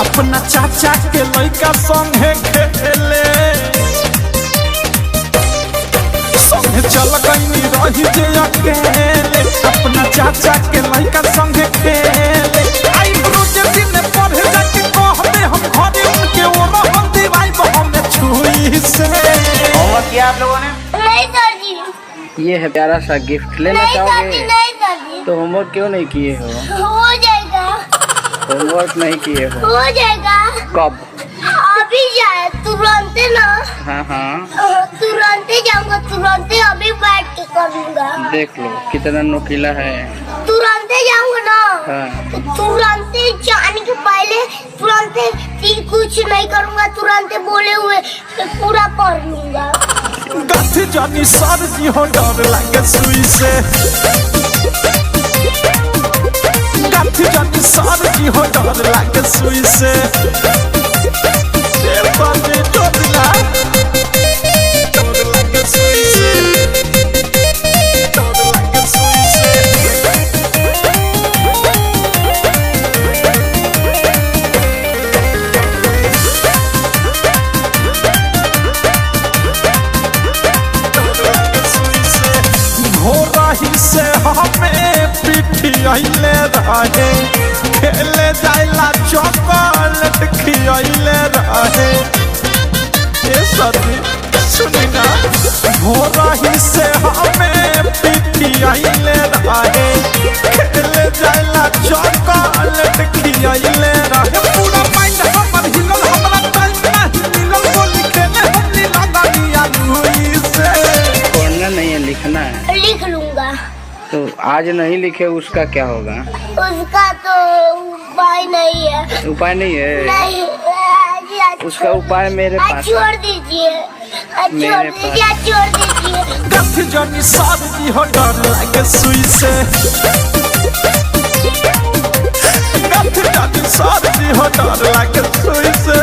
अपना चाचा के लड़का संगे खेले संगे चल गई रही जे अकेले अपना चाचा के लड़का संगे खेले आई रोज दिन पढ़े जाके कहबे हम घरे उनके ओ रहन दीवाई हमें छुई से। और क्या आप लोगों ने? नहीं सर जी। ये है प्यारा सा गिफ्ट, लेना चाहोगे? नहीं सर जी। तो होमवर्क क्यों नहीं किए हो? हो जाएगा। होमवर्क नहीं किए हो? हो जाएगा। कब? अभी जाए तुरंत ना। हाँ हाँ तुरंत जाऊंगा, तुरंत अभी बैठ के करूंगा। देख लो कितना नुकीला है। तुरंत जाऊंगा ना। हाँ। तो तुरंत जाने के पहले तुरंत कुछ नहीं करूंगा, तुरंत बोले हुए पूरा पढ़ लूंगा। गथ जानी सर जी हो डर लगे सुई से गथ जानी सर जी हो डर लगे सुई से बाजे डोला डर लगे सुई से डर लगे सुई से घोरही से हमें पिठियाइले रहे खेले जाइला चॉकलेट खियाइले रहे ये सदी सुनी ना घोरही से हमें पिठियाइले रहे खेले जाइला चॉकलेट खियाइले रहे पूरा माइंड हमर हिलल हमरा टाइम नहीं मिलल बोली खेले हमनी लगानिया लुई से। पढ़ना नहीं है, लिखना है। लिख लूंगा। तो आज नहीं लिखे उसका क्या होगा? उसका तो उपाय नहीं है। उपाय नहीं है? नहीं आज उसका उपाय मेरे पास छोड़ दीजिए, छोड़ दीजिए, छोड़ दीजिए। गथ जानी साद जी हो डर लगे सुई से गथ जानी साद जी हो डर लगे सुई से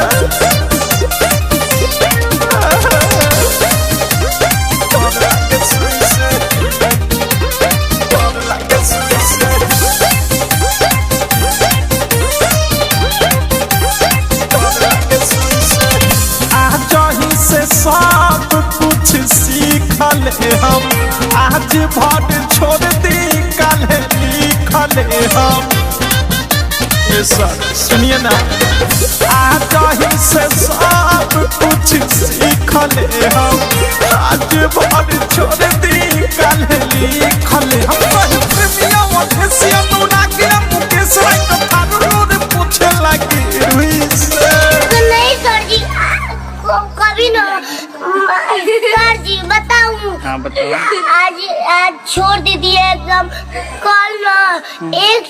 डर लगे सुई से डर लगे सुई से डर लगे सुई से आज ही से सब कुछ सीखल हम आज भर छोड़ दी कल लिखल हम ये सर सुनिए ना आज ही से सब कुछ सीखल हम आज भर छोड़ दी कल लिखल हम कहीं प्रेमिया वफेसिया अनुरागिया मुकेश राय तो थारू पूछे लगी रुई से। नहीं सर जी, कभी ना सर जी बताऊं। हाँ बताओ। आज छोड़ दीजिए एकदम। कल ना एक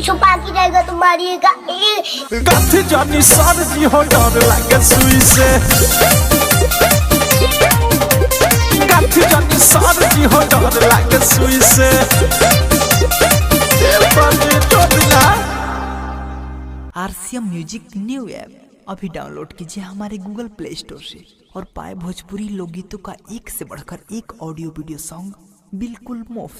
छुपा के रहेगा तो मारिएगा एक। गथ जानी सर जी हो डर लगे सुई से गथ जानी सर जी हो डर लगे सुई से बाजे डोला। RCM म्यूजिक न्यू ऐप अभी डाउनलोड कीजिए हमारे गूगल प्ले स्टोर से और पाए भोजपुरी लोकगीतों का एक से बढ़कर एक ऑडियो वीडियो सॉन्ग बिल्कुल मुफ्त।